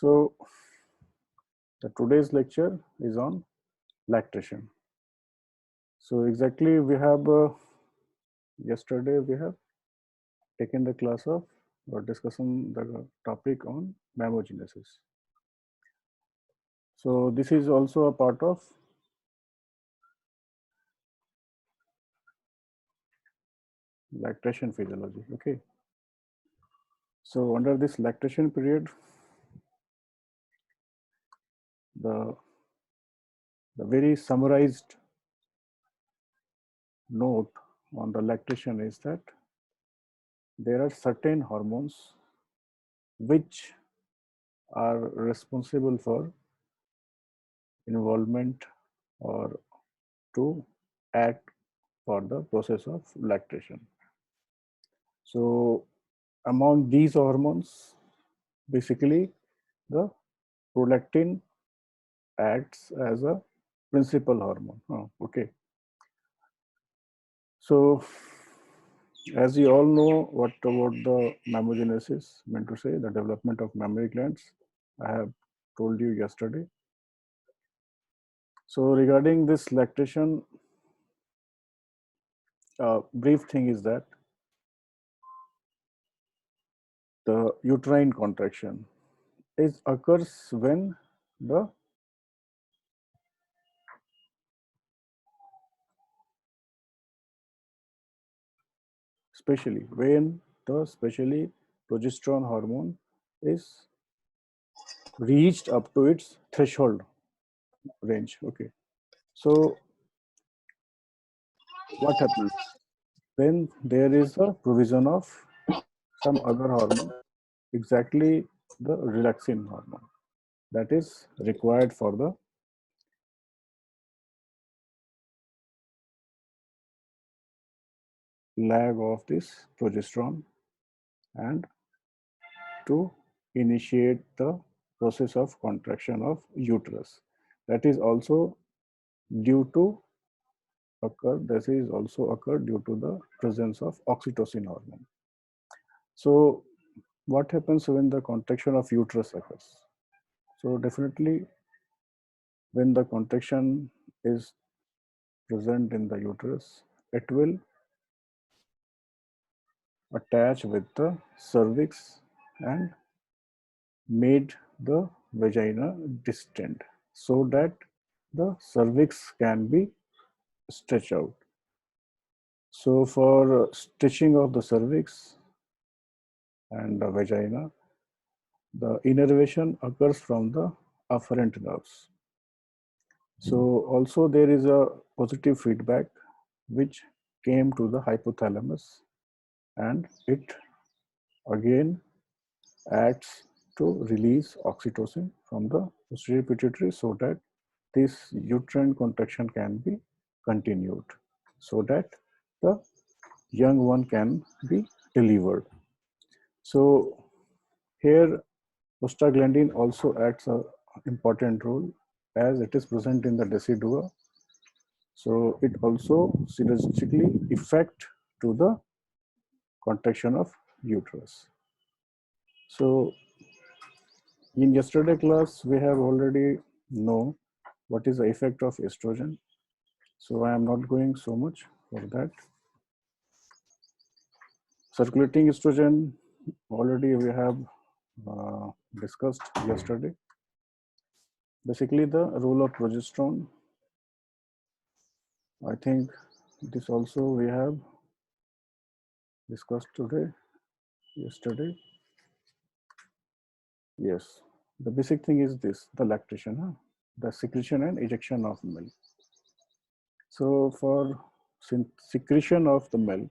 So today's lecture is on lactation. So exactly we have yesterday we have taken the class of or discussing the topic on mammogenesis. So this is also a part of lactation physiology. Okay. So under this lactation period, the very summarized note on the lactation is that there are certain hormones which are responsible for involvement or to act for the process of lactation. So among these hormones, basically the prolactin acts as a principal hormone. Okay. So as you all know, what about the mammogenesis meant to say, the development of mammary glands, I have told you yesterday. So regarding this lactation, brief thing is that the uterine contraction occurs when the especially progesterone hormone is reached up to its threshold range. Okay, so what happens when there is a provision of some other hormone, exactly the relaxin hormone that is required for the lag of this progesterone and to initiate the process of contraction of uterus. That is also due to this is also occurred due to the presence of oxytocin hormone. So what happens when the contraction of uterus occurs? So definitely when the contraction is present in the uterus, it will attach with the cervix and made the vagina distend so that the cervix can be stretched out. So for stitching of the cervix and the vagina, the innervation occurs from the afferent nerves. So also there is a positive feedback which came to the hypothalamus, and it again acts to release oxytocin from the posterior pituitary so that this uterine contraction can be continued so that the young one can be delivered. So here prostaglandin also acts an important role as it is present in the decidua. So it also synergistically affect to the contraction of uterus. So in yesterday class, we have already know what is the effect of estrogen. So I am not going so much for that. Circulating estrogen already we have discussed yesterday. Basically the role of progesterone. I think this also we have discussed yesterday. Yes, the basic thing is this, the lactation, the secretion and ejection of milk. So for secretion of the milk,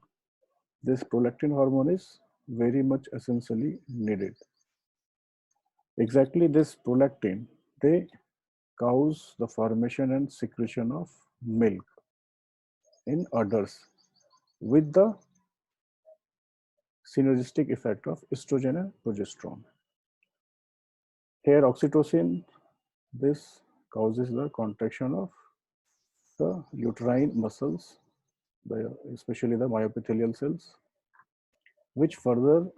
this prolactin hormone is very much essentially needed. Exactly this prolactin, they cause the formation and secretion of milk in udders with the synergistic effect of estrogen and progesterone. Here oxytocin, this causes the contraction of the uterine muscles, especially the myoepithelial cells, which further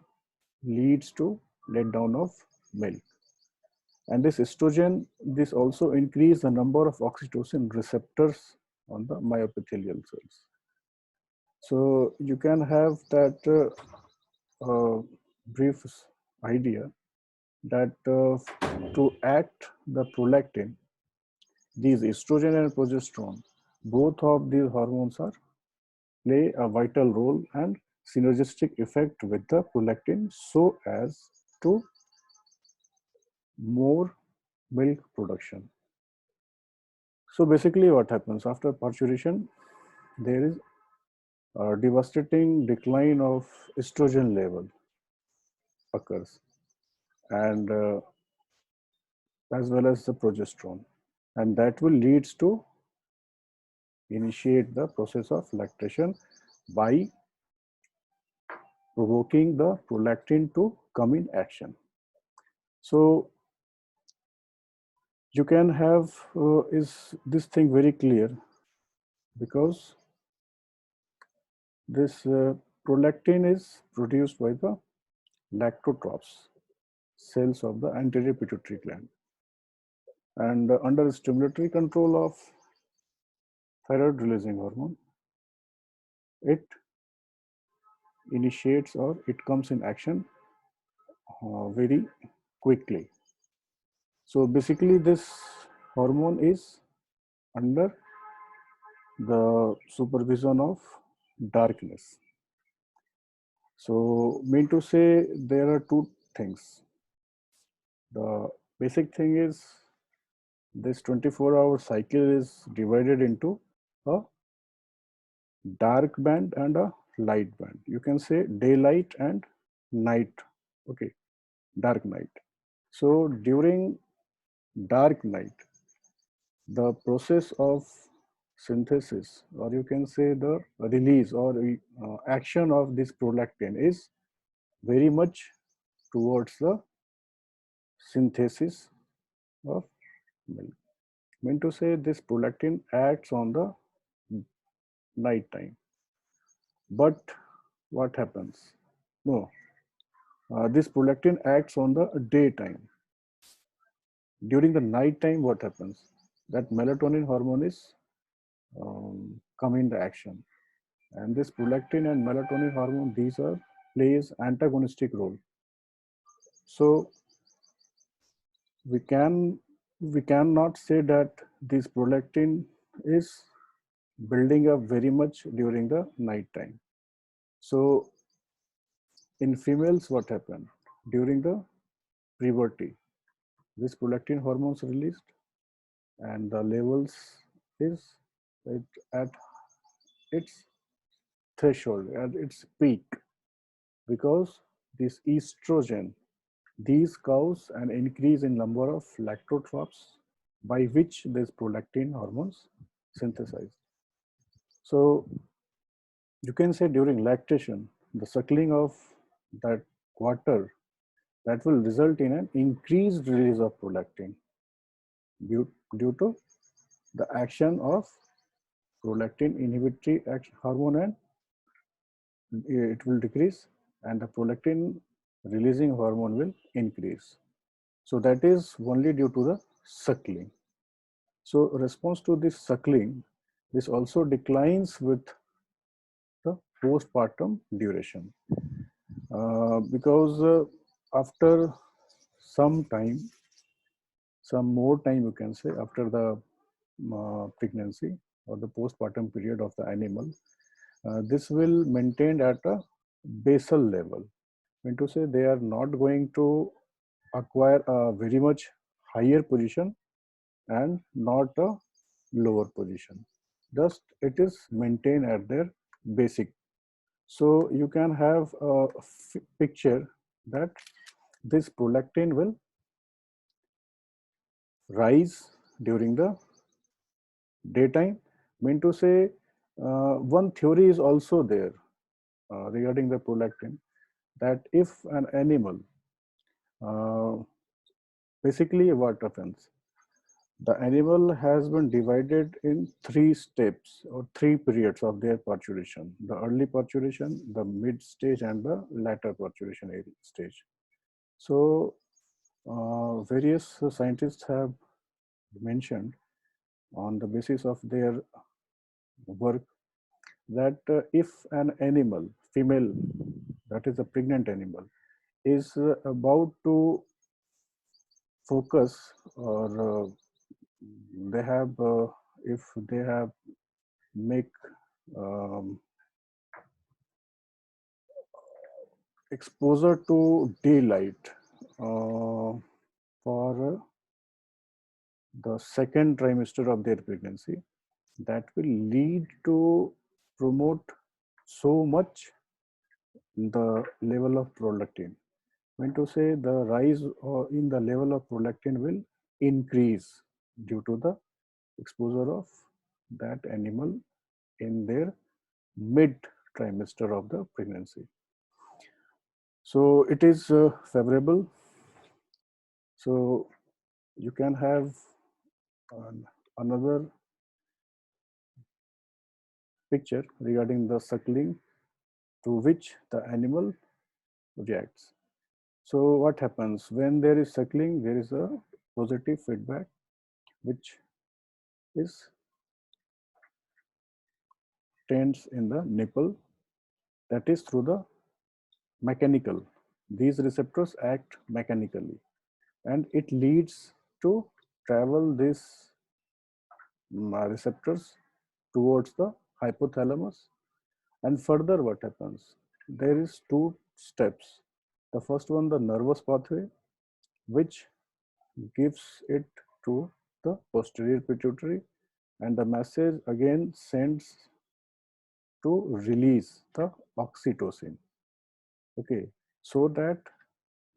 leads to let down of milk. And this estrogen, this also increase the number of oxytocin receptors on the myoepithelial cells. So you can have that brief idea that to act the prolactin, these estrogen and progesterone, both of these hormones are play a vital role and synergistic effect with the prolactin so as to more milk production. So basically what happens after parturition, there is a devastating decline of estrogen level occurs, and as well as the progesterone, and that will leads to initiate the process of lactation by provoking the prolactin to come in action. So you can have is this thing very clear because this prolactin is produced by the lactotrophs cells of the anterior pituitary gland, and under stimulatory control of thyroid releasing hormone, it initiates or it comes in action very quickly. So basically this hormone is under the supervision of darkness. So mean to say there are two things. The basic thing is this 24-hour cycle is divided into a dark band and a light band. You can say daylight and night. Okay, dark night. So during dark night, the process of synthesis, or you can say the release or action of this prolactin is very much towards the synthesis of milk. Mean to say this prolactin acts on the night time. But what happens? No, this prolactin acts on the daytime. During the night time, what happens? That melatonin hormone is come into action, and this prolactin and melatonin hormone, these are plays antagonistic role. So we cannot say that this prolactin is building up very much during the night time. So in females, what happened during the puberty? This prolactin hormones released, and the levels is at its threshold, at its peak, because this estrogen, these cause an increase in number of lactotrophs by which this prolactin hormones synthesized. So you can say during lactation, the suckling of that quarter, that will result in an increased release of prolactin due to the action of prolactin inhibitory hormone, and it will decrease, and the prolactin releasing hormone will increase. So that is only due to the suckling. So response to this suckling, this also declines with the postpartum duration, because after some time, some more time you can say after the pregnancy or the postpartum period of the animal, this will maintain at a basal level. I mean to say they are not going to acquire a very much higher position and not a lower position. Just it is maintained at their basic. So you can have a picture that this prolactin will rise during the daytime. Mean to say one theory is also there regarding the prolactin, that if an animal, basically what happens, the animal has been divided in three steps or three periods of their parturition: the early parturition, the mid stage, and the latter parturition stage. So Various scientists have mentioned on the basis of their work that if an animal, female, that is a pregnant animal, is about to focus or they have, if they have make um, exposure to daylight for the second trimester of their pregnancy, that will lead to promote so much the level of prolactin. Meant to say the rise in the level of prolactin will increase due to the exposure of that animal in their mid trimester of the pregnancy. So it is favorable. So you can have another picture regarding the suckling to which the animal reacts. So what happens when there is suckling? There is a positive feedback which is tends in the nipple, that is through the mechanical. These receptors act mechanically and it leads to travel these receptors towards the hypothalamus. And further what happens? There is two steps. The first one, the nervous pathway, which gives it to the posterior pituitary, and the message again sends to release the oxytocin. Okay, so that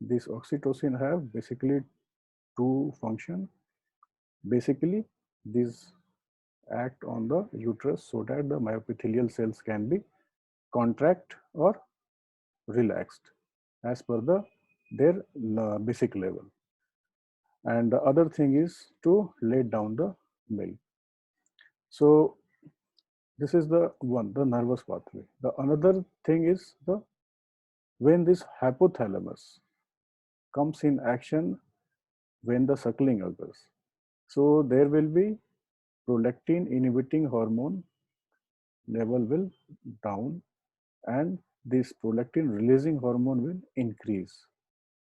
this oxytocin have basically two function. Basically, these act on the uterus so that the myoepithelial cells can be contract or relaxed as per their basic level. And the other thing is to lay down the milk. So this is the one, the nervous pathway. The another thing is the when this hypothalamus comes in action when the suckling occurs. So there will be prolactin inhibiting hormone level will down and this prolactin releasing hormone will increase.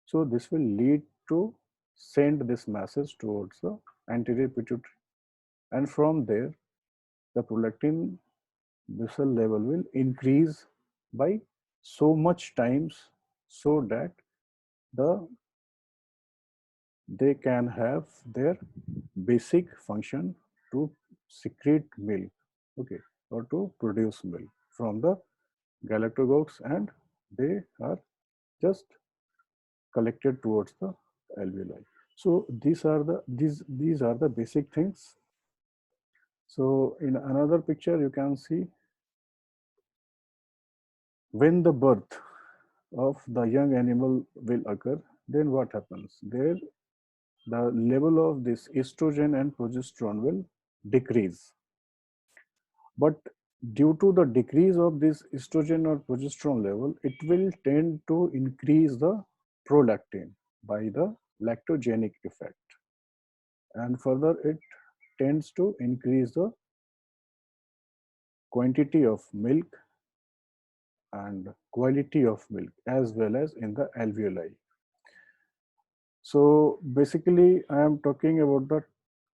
So this will lead to send this message towards the anterior pituitary, and from there the prolactin vessel level will increase by so much times so that the they can have their basic function to secrete milk, okay, or to produce milk from the galactogogues, and they are just collected towards the alveoli. So these are the basic things. So in another picture you can see when the birth of the young animal will occur, then what happens? There the level of this estrogen and progesterone will decrease. But due to the decrease of this estrogen or progesterone level, it will tend to increase the prolactin by the lactogenic effect. And further, it tends to increase the quantity of milk and quality of milk as well as in the alveoli. So basically, I am talking about the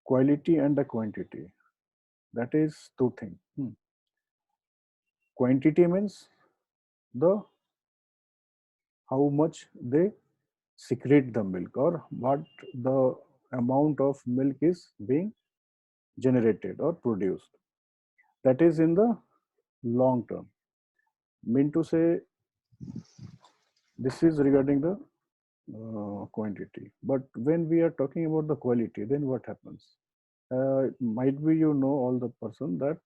quality and the quantity. That is two things. Quantity means the how much they secrete the milk or what the amount of milk is being generated or produced. That is in the long term. Mean to say, this is regarding the quantity. But when we are talking about the quality, then what happens? Might be you know all the person that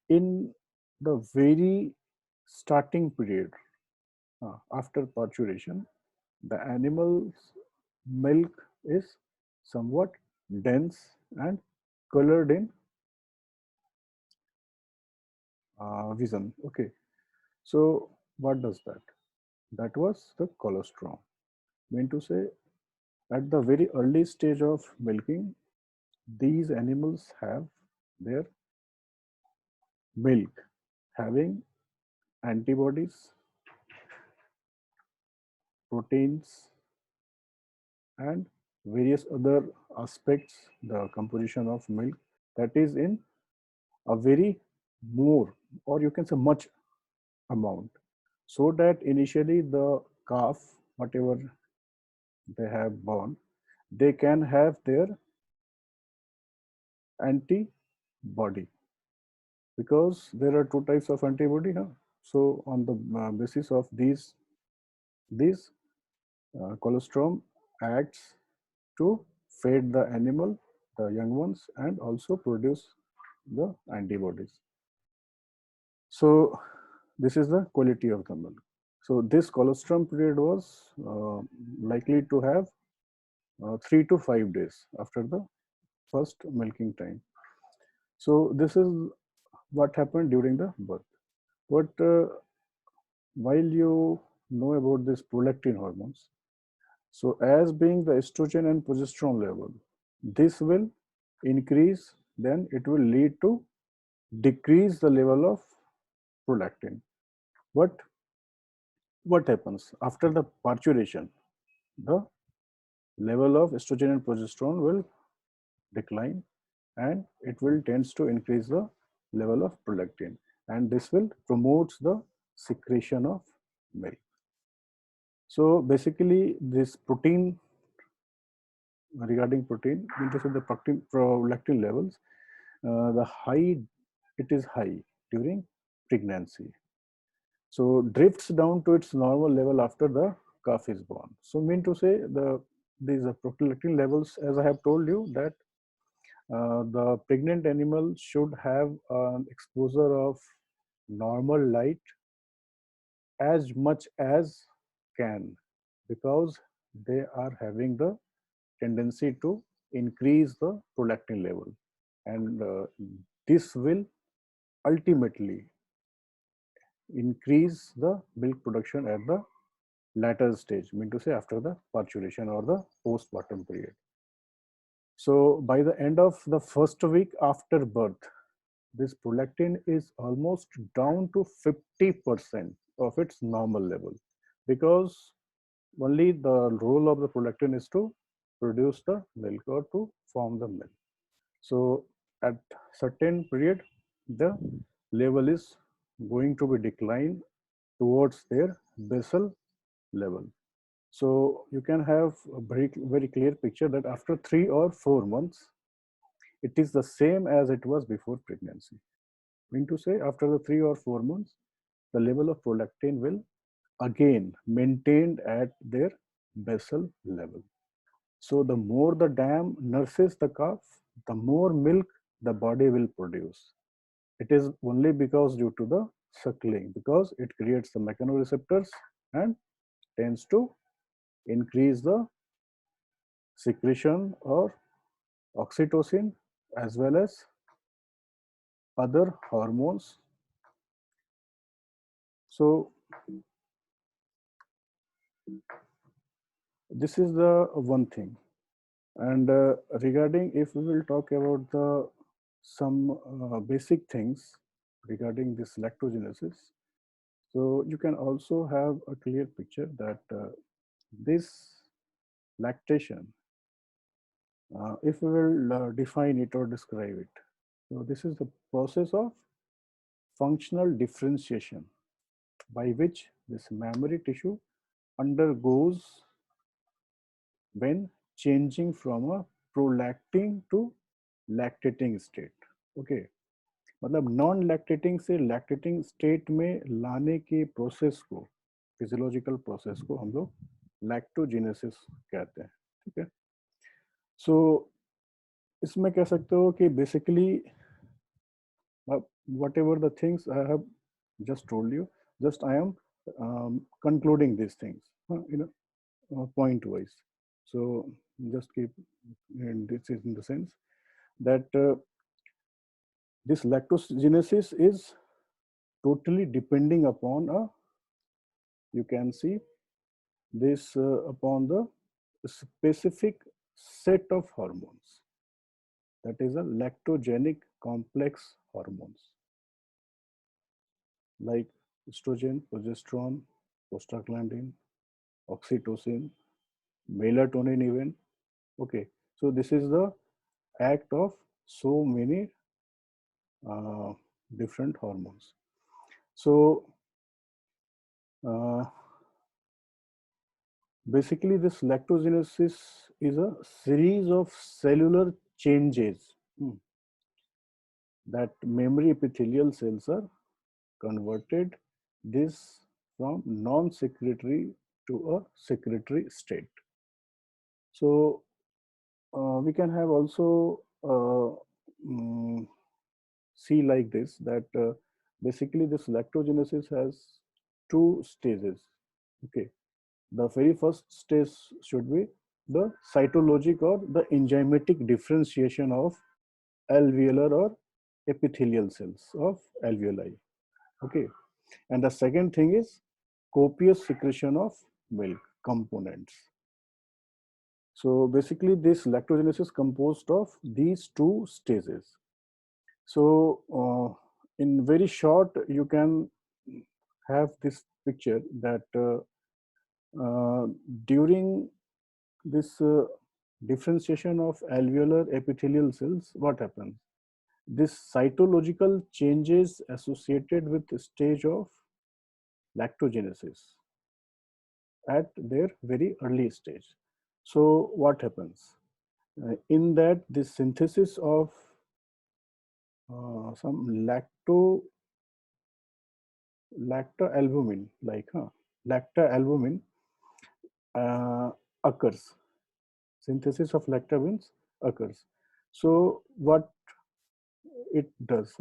in the very starting period after parturition, the animal's milk is somewhat dense and colored in vision. Okay, so what does that? That was the colostrum. Mean to say, At the very early stage of milking, these animals have their milk having antibodies, proteins, and various other aspects, the composition of milk, that is in a very more, or you can say much amount, so that initially the calf, whatever they have born, they can have their antibody, because there are two types of antibody. Huh? So on the basis of these colostrum acts to feed the animal, the young ones, and also produce the antibodies. So this is the quality of the milk. So this colostrum period was likely to have 3 to 5 days after the first milking time. So this is what happened during the birth. But while you know about this prolactin hormones, so as being the estrogen and progesterone level, this will increase, then it will lead to decrease the level of prolactin. But what happens after the parturition? The level of estrogen and progesterone will decline, and it will tends to increase the level of prolactin, and this will promotes the secretion of milk. So basically this protein, regarding protein, in terms of the prolactin levels, the high, it is high during pregnancy, so drifts down to its normal level after the calf is born. So mean to say, these prolactin levels, as I have told you, that the pregnant animal should have an exposure of normal light as much as can, because they are having the tendency to increase the prolactin level, and this will ultimately increase the milk production at the latter stage, mean to say after the parturition or the postpartum period. So by the end of the first week after birth, this prolactin is almost down to 50% of its normal level, because only the role of the prolactin is to produce the milk or to form the milk. So at certain period, the level is going to be declined towards their basal level. So you can have a very clear picture that after 3 or 4 months, it is the same as it was before pregnancy. Mean to say, after the 3 or 4 months, the level of prolactin will again maintained at their basal level. So the more the dam nurses the calf, the more milk the body will produce. It is only because due to the suckling, because it creates the mechanoreceptors and tends to increase the secretion or oxytocin as well as other hormones. So this is the one thing. And regarding, if we will talk about the some basic things regarding this lactogenesis, so you can also have a clear picture that this lactation, if we will define it or describe it, so this is the process of functional differentiation by which this mammary tissue undergoes when changing from a prolacting to lactating state. Okay, मतलब non lactating से lactating state में लाने के process को, physiological process को हम लोग लैक्टोजेनेसिस कहते हैं. ठीक है. सो इसमें कह सकते हो कि basically whatever the things I have just told you, just I am concluding these things point wise. So just keep, and this is in the sense that this lactogenesis is totally depending upon a, you can see this upon the specific set of hormones, that is a lactogenic complex hormones like estrogen, progesterone, prostaglandin, oxytocin, melatonin even. Okay, so this is the act of so many uh, different hormones. So uh, basically this lactogenesis is a series of cellular changes that mammary epithelial cells are converted this from non-secretory to a secretory state. So we can have also see like this that basically this lactogenesis has two stages. Okay, the very first stage should be the cytologic or the enzymatic differentiation of alveolar or epithelial cells of alveoli. Okay, and the second thing is copious secretion of milk components. So basically this lactogenesis is composed of these two stages. So in very short, you can have this picture that during this differentiation of alveolar epithelial cells, what happens? This cytological changes associated with the stage of lactogenesis at their very early stage. So what happens? In that, this synthesis of some lactalbumin, lactalbumin occurs. Synthesis of lactalbumins occurs. So what it does?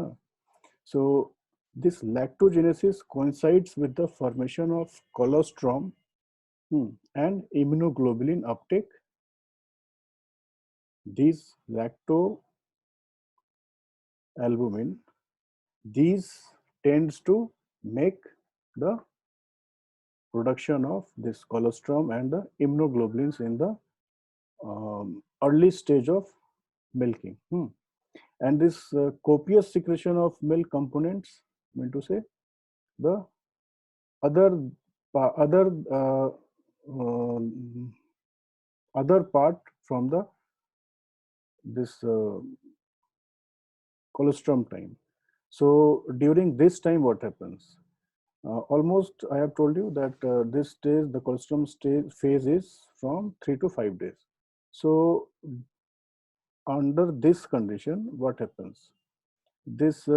So this lactogenesis coincides with the formation of colostrum and immunoglobulin uptake. These lactalbumin, these tends to make the production of this colostrum and the immunoglobulins in the early stage of milking. And this copious secretion of milk components, I mean to say, the other other other part from the this colostrum time. So during this time, what happens? Almost, I have told you that this stage, the colostrum stage phase is from 3 to 5 days. So under this condition, what happens? This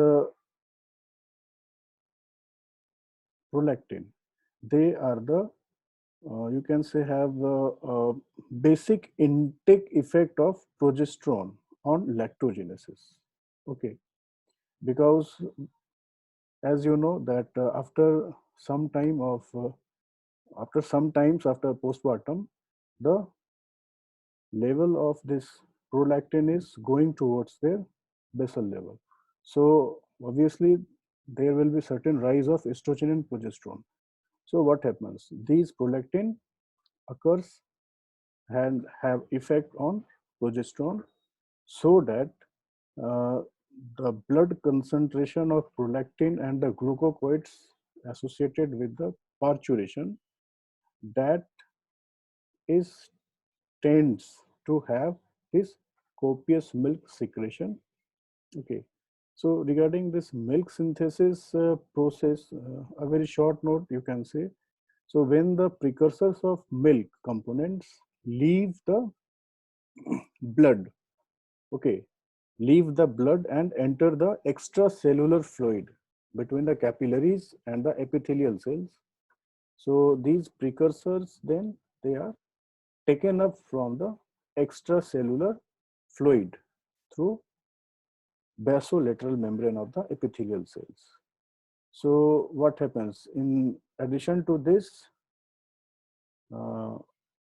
prolactin, they are the you can say have the basic intake effect of progesterone on lactogenesis. Okay, because as you know that after some times after postpartum, the level of this prolactin is going towards their basal level. So obviously there will be certain rise of estrogen and progesterone. So what happens? These prolactin occurs and have effect on progesterone so that uh, the blood concentration of prolactin and the glucocorticoids associated with the parturition that is tends to have this copious milk secretion. Okay, so regarding this milk synthesis process, a very short note you can say. So when the precursors of milk components leave the blood, okay, leave the blood and enter the extracellular fluid between the capillaries and the epithelial cells. So these precursors then they are taken up from the extracellular fluid through basolateral membrane of the epithelial cells. So what happens? In addition to this, uh,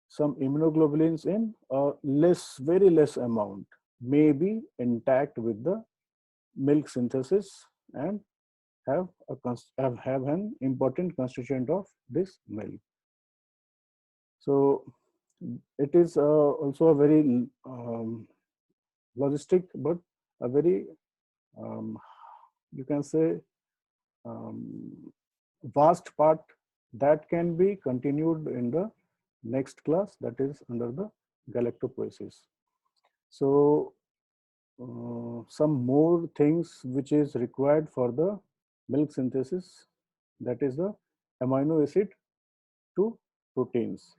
some immunoglobulins in a very less amount may be intact with the milk synthesis and have an important constituent of this milk. So It is also a very logistic, but a very um, you can say um, vast part that can be continued in the next class, that is under the galactopoiesis. So some more things which is required for the milk synthesis, that is the amino acid to proteins.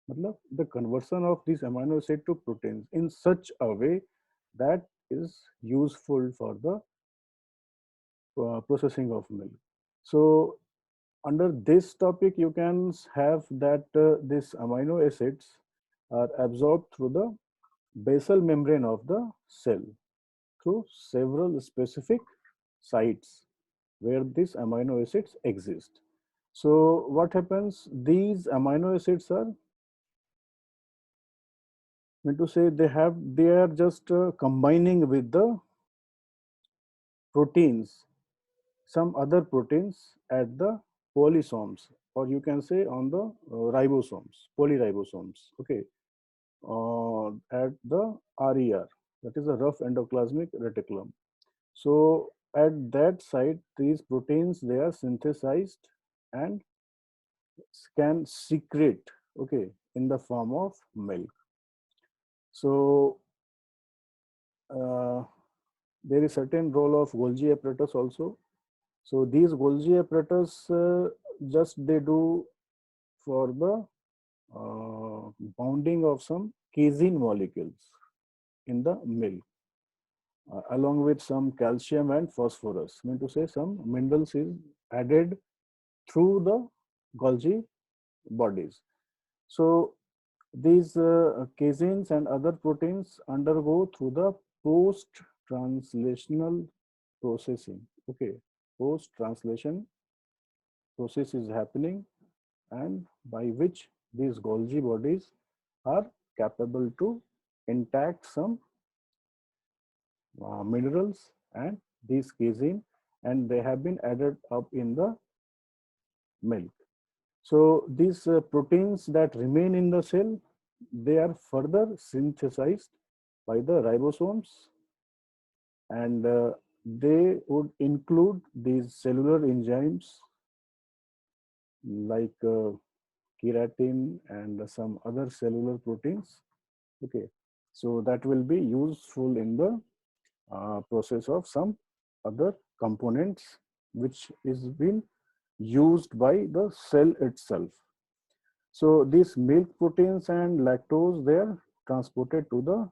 मतलब the conversion of these amino acid to proteins in such a way that is useful for the processing of milk. So under this topic, you can have that these amino acids are absorbed through the basal membrane of the cell through several specific sites where these amino acids exist. So what happens? These amino acids are meant to say they are just combining with the proteins, some other proteins at the polysomes, or you can say on the ribosomes, polyribosomes. Okay, at the RER, that is a rough endoplasmic reticulum. So at that site, these proteins they are synthesized and can secrete, okay, in the form of milk. So uh, there is certain role of Golgi apparatus also. So these Golgi apparatus just they do for the bounding of some casein molecules in the milk, along with some calcium and phosphorus. I mean to say some minerals is added through the Golgi bodies. So these caseins and other proteins undergo through the post-translational processing. Okay, post-translation process is happening, and by which these Golgi bodies are capable to intact some minerals and these casein, and they have been added up in the milk. So these proteins that remain in the cell, they are further synthesized by the ribosomes, and they would include these cellular enzymes like keratin and some other cellular proteins. Okay, so that will be useful in the process of some other components which is being used by the cell itself. So these milk proteins and lactose, they are transported to the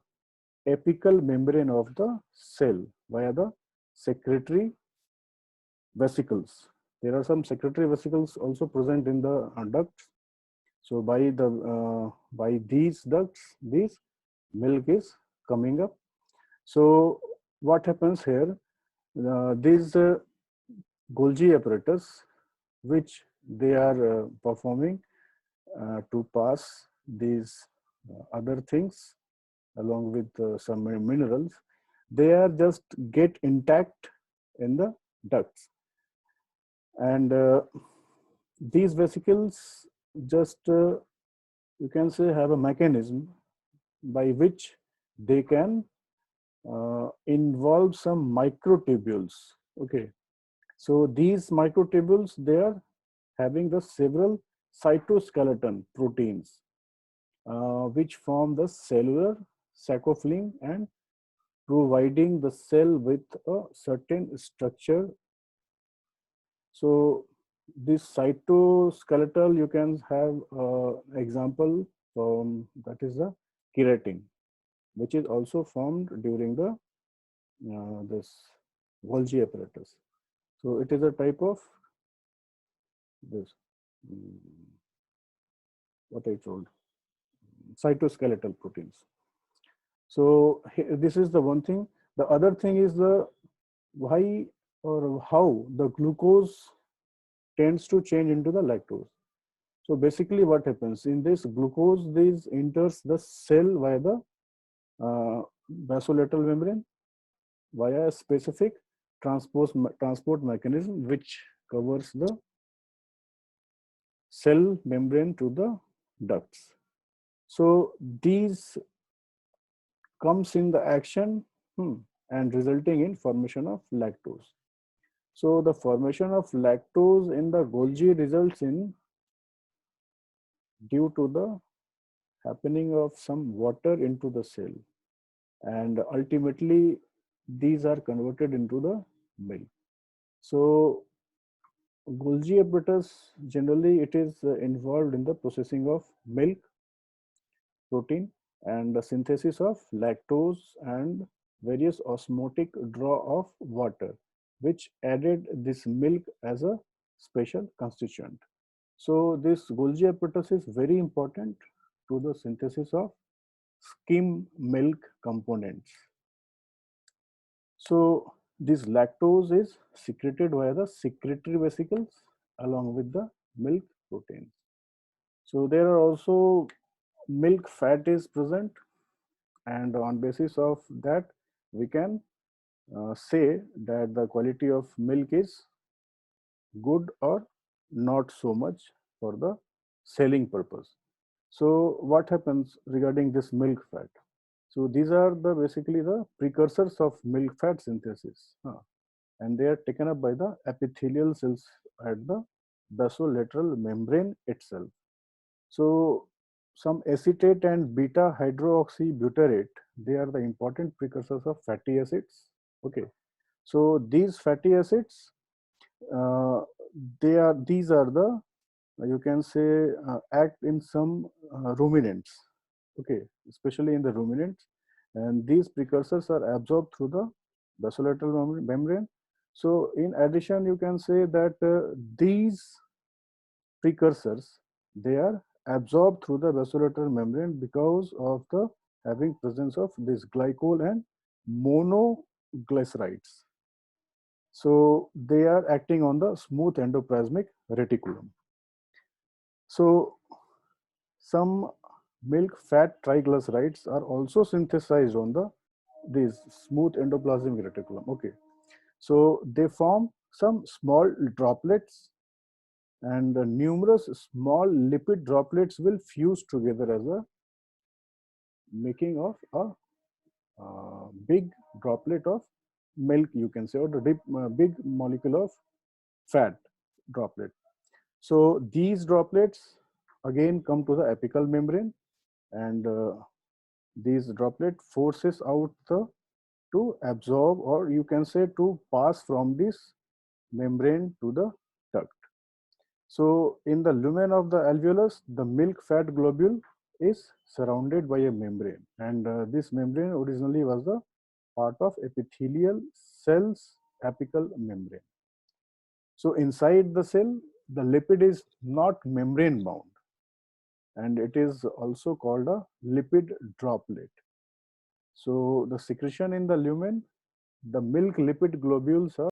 apical membrane of the cell via the secretory vesicles. There are some secretory vesicles also present in the ducts. So by these ducts, this milk is coming up. So what happens here? These Golgi apparatus, which they are performing to pass these other things along with some minerals, they are just get intact in the ducts, and these vesicles just you can say have a mechanism by which they can involve some microtubules. Okay, so these microtubules they are having the several cytoskeleton proteins which form the cellular scaffolding and providing the cell with a certain structure. So this cytoskeletal, you can have example that is the keratin, which is also formed during the this Golgi apparatus. So it is a type of this what I told cytoskeletal proteins. So this is the one thing. The other thing is the why or how the glucose tends to change into the lactose. So basically what happens in this glucose, this enters the cell via the basolateral membrane via a specific transport mechanism which covers the cell membrane to the ducts. So these comes in the action and resulting in formation of lactose. So the formation of lactose in the Golgi results in due to the happening of some water into the cell, and ultimately these are converted into the milk. So Golgi apparatus generally it is involved in the processing of milk, protein, and the synthesis of lactose and various osmotic draw of water, which added this milk as a special constituent. So this Golgi apparatus is very important to the synthesis of skim milk components. So this lactose is secreted via the secretory vesicles along with the milk proteins. So there are also milk fat is present, and on basis of that we can say that the quality of milk is good or not so much for the selling purpose. So what happens regarding this milk fat? So these are the basically the precursors of milk fat synthesis, and they are taken up by the epithelial cells at the basolateral membrane itself. So some acetate and beta hydroxybutyrate, they are the important precursors of fatty acids. Okay, so these fatty acids, uh, these are the you can say act in some ruminants. Okay, especially in the ruminants, and these precursors are absorbed through the basolateral membrane. So in addition, you can say that these precursors, they are absorbed through the basolateral membrane because of the having presence of this glycol and monoglycerides. So they are acting on the smooth endoplasmic reticulum. So some milk fat triglycerides are also synthesized on the this smooth endoplasmic reticulum. Okay, so they form some small droplets, and numerous small lipid droplets will fuse together as a making of a big droplet of milk, you can say, or the big molecule of fat droplet. So these droplets again come to the apical membrane, and these droplet forces out the to absorb, or you can say to pass from this membrane to the duct. So in the lumen of the alveolus, the milk fat globule is surrounded by a membrane, and this membrane originally was the part of epithelial cells apical membrane. So inside the cell, the lipid is not membrane bound, and it is also called a lipid droplet. So the secretion in the lumen, the milk lipid globules are